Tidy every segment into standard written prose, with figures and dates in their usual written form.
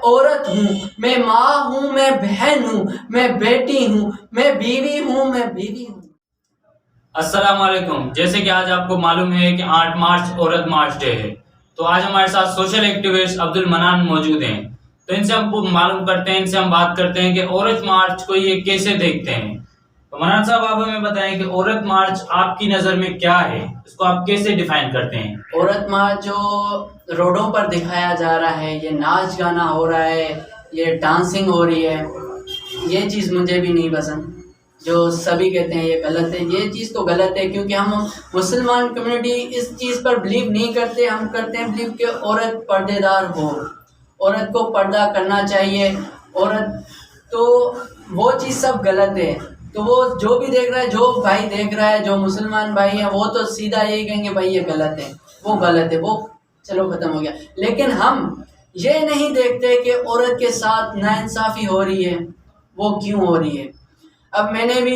عورت ہوں، میں ماں ہوں، میں بہن ہوں، میں بیٹی ہوں، میں بیوی ہوں، میں بیوی ہوں۔ السلام علیکم۔ جیسے کہ آج آپ کو معلوم ہے کہ 8 مارچ عورت مارچ ڈے ہے، تو آج ہمارے ساتھ سوشل ایکٹیوسٹ عبد المنان موجود ہیں، تو ان سے ہم معلوم کرتے ہیں، ان سے ہم بات کرتے ہیں کہ عورت مارچ کو یہ کیسے دیکھتے ہیں۔ تو منان صاحب، آپ ہمیں بتائیں کہ عورت مارچ آپ کی نظر میں کیا ہے، اس کو آپ کیسے ڈیفائن کرتے ہیں؟ عورت مارچ جو روڈوں پر دکھایا جا رہا ہے، یہ ناچ گانا ہو رہا ہے، یہ ڈانسنگ ہو رہی ہے، یہ چیز مجھے بھی نہیں پسند۔ جو سبھی کہتے ہیں یہ غلط ہے، یہ چیز تو غلط ہے، کیونکہ ہم مسلمان کمیونٹی اس چیز پر بلیو نہیں کرتے۔ ہم کرتے ہیں بلیو کہ عورت پردے دار ہو، عورت کو پردہ کرنا چاہیے، عورت تو وہ چیز سب غلط ہے۔ تو وہ جو بھی دیکھ رہا ہے، جو بھائی دیکھ رہا ہے، جو مسلمان بھائی ہیں، وہ تو سیدھا یہی کہیں گے بھائی یہ غلط ہے، وہ غلط ہے، وہ چلو ختم ہو گیا۔ لیکن ہم یہ نہیں دیکھتے کہ عورت کے ساتھ ناانصافی ہو رہی ہے، وہ کیوں ہو رہی ہے۔ اب میں نے بھی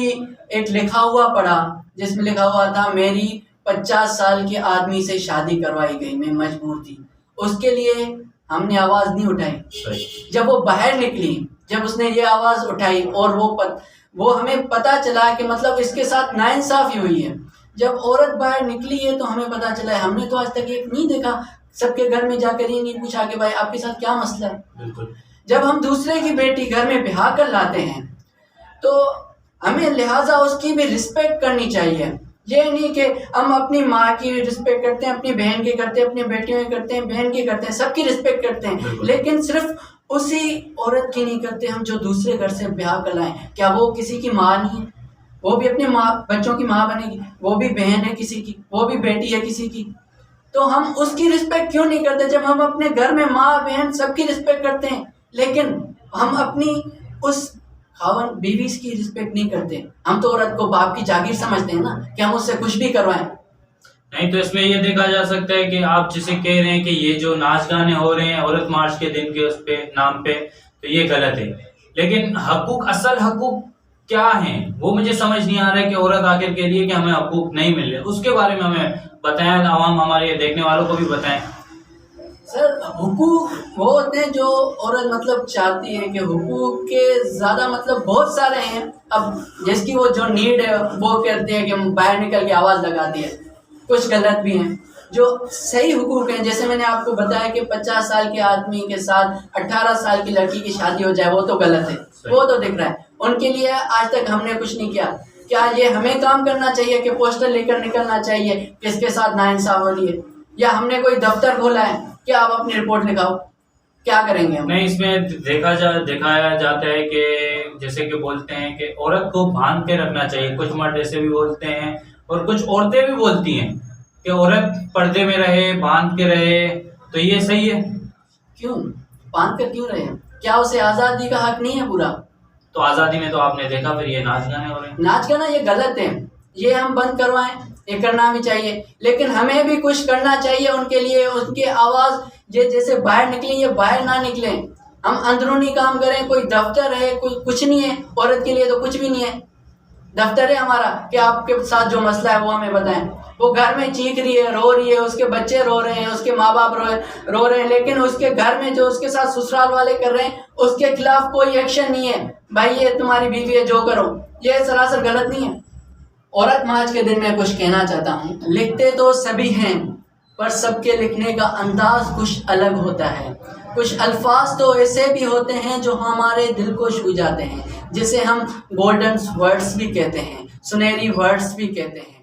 ایک لکھا ہوا پڑھا جس میں لکھا ہوا تھا میری 50 سال کے آدمی سے شادی کروائی گئی، میں مجبور تھی۔ اس کے لیے ہم نے آواز نہیں اٹھائی۔ جب وہ باہر نکلی، جب اس نے یہ آواز اٹھائی اور وہ ہمیں پتہ چلا کہ مطلب اس کے ساتھ ناانصافی ہوئی ہے۔ جب عورت باہر نکلی ہے تو ہمیں پتہ چلا ہے، ہم نے تو آج تک یہ نہیں دیکھا، سب کے گھر میں جا کر یہ نہیں پوچھا کہ بھائی آپ کے ساتھ کیا مسئلہ ہے۔ بالکل۔ جب ہم دوسرے کی بیٹی گھر میں بہا کر لاتے ہیں تو ہمیں لہٰذا اس کی بھی رسپیکٹ کرنی چاہیے۔ یہ نہیں کہ ہم اپنی ماں کی رسپیکٹ کرتے ہیں، اپنی بہن کی کرتے ہیں، اپنی بیٹیوں کی کرتے ہیں، بہن کی کرتے ہیں، سب کی رسپیکٹ کرتے ہیں، لیکن صرف اسی عورت کی نہیں کرتے ہم جو دوسرے گھر سے بیاہ کر لائیں۔ کیا وہ کسی کی ماں نہیں ہے؟ وہ بھی اپنے بچوں کی ماں بنے گی، وہ بھی بہن ہے کسی کی، وہ بھی بیٹی ہے کسی کی۔ تو ہم اس کی رسپیکٹ کیوں نہیں کرتے جب ہم اپنے گھر میں ماں بہن سب کی رسپیکٹ کرتے ہیں، لیکن ہم اپنی اس خاون بیوی کی رسپیکٹ نہیں کرتے۔ ہم تو عورت کو باپ کی جاگیر سمجھتے ہیں نا، کہ ہم اس سے کچھ بھی کروائیں۔ نہیں تو اس میں یہ دیکھا جا سکتا ہے کہ آپ جسے کہہ رہے ہیں کہ یہ جو ناچ گانے ہو رہے ہیں عورت مارچ کے دن کے اس پہ نام پہ، تو یہ غلط ہے، لیکن حقوق، اصل حقوق کیا ہیں وہ مجھے سمجھ نہیں آ رہا ہے کہ عورت آخر کے لیے کہ ہمیں حقوق نہیں مل رہے، اس کے بارے میں ہمیں بتائیں، عوام ہمارے دیکھنے والوں کو بھی بتائیں۔ سر حقوق وہ ہوتے ہیں جو عورت مطلب چاہتی ہے کہ حقوق کے زیادہ مطلب بہت سارے ہیں۔ اب جس کی وہ جو نیڈ ہے وہ کہتے ہیں کہ ہم باہر نکل کے آواز لگاتی ہے، کچھ غلط بھی ہیں۔ جو صحیح حقوق ہیں، جیسے میں نے آپ کو بتایا کہ 50 سال کے آدمی کے ساتھ 18 سال کی لڑکی کی شادی ہو جائے، وہ تو غلط ہے، وہ تو دکھ رہا ہے۔ ان کے لیے آج تک ہم نے کچھ نہیں کیا۔ کیا یہ ہمیں کام کرنا چاہیے کہ پوسٹر لے کر نکلنا چاہیے کہ اس کے ساتھ ناانصاف ہو رہی ہے، یا ہم نے کوئی دفتر کھولا ہے کہ آپ اپنی رپورٹ لکھاؤ؟ کیا کریں گے ہم؟ نہیں، اس میں دکھایا جاتا ہے کہ جیسے کہ بولتے ہیں کہ عورت کو باندھ کے رکھنا چاہیے، کچھ مرد ایسے بھی بولتے ہیں اور کچھ عورتیں بھی بولتی ہیں کہ عورت پردے میں رہے، باندھ کے رہے، تو یہ صحیح ہے؟ کیوں باندھ کر کیوں رہے ہیں؟ کیا اسے آزادی کا حق نہیں ہے پورا؟ تو آزادی میں تو آپ نے دیکھا پھر یہ ناچ گانے ہو رہے ہیں۔ ناچ گانا یہ غلط ہے، یہ ہم بند کروائیں، یہ کرنا بھی چاہیے، لیکن ہمیں بھی کچھ کرنا چاہیے ان کے لیے۔ ان کی آواز یہ جیسے باہر نکلیں، یہ باہر نہ نکلیں، ہم اندرونی کام کریں۔ کوئی دفتر ہے، کوئی کچھ نہیں ہے، عورت کے لیے تو کچھ بھی نہیں ہے۔ دفتر ہے ہمارا کہ آپ کے ساتھ جو مسئلہ ہے وہ ہمیں بتائیں۔ وہ گھر میں چیخ رہی ہے، رو رہی ہے، اس کے بچے رو رہے ہیں، اس کے ماں باپ رو رہے ہیں، لیکن اس کے گھر میں جو اس کے ساتھ سسرال والے کر رہے ہیں اس کے خلاف کوئی ایکشن نہیں ہے۔ بھائی یہ تمہاری بیوی ہے، جو کرو، یہ سراسر غلط نہیں ہے۔ عورت مارچ کے دن میں کچھ کہنا چاہتا ہوں۔ لکھتے تو سبھی ہیں پر سب کے لکھنے کا انداز کچھ الگ ہوتا ہے۔ کچھ الفاظ تو ایسے بھی ہوتے ہیں جو ہمارے دل کو چھو جاتے ہیں، جسے ہم گولڈن ورڈز بھی کہتے ہیں، سنہری ورڈز بھی کہتے ہیں۔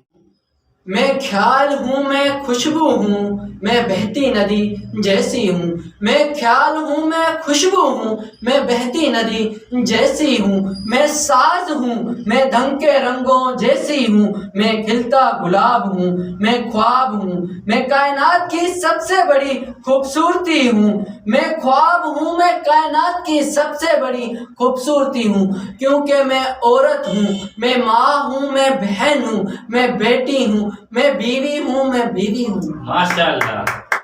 میں خیال ہوں، میں خوشبو ہوں، میں بہتی ندی جیسی ہوں۔ میں خیال ہوں، میں خوشبو ہوں، میں بہتی ندی جیسی ہوں۔ میں ساز ہوں، میں دھنگ کے رنگوں جیسی ہوں۔ میں کھلتا گلاب ہوں، میں خواب ہوں۔ میں کائنات کی سب سے بڑی خوبصورتی ہوں۔ میں خواب ہوں، میں کائنات کی سب سے بڑی خوبصورتی ہوں، کیونکہ میں عورت ہوں، میں ماں ہوں، میں بہن ہوں، میں بیٹی ہوں، میں بیوی ہوں، میں بیوی ہوں۔ ماشاء اللہ۔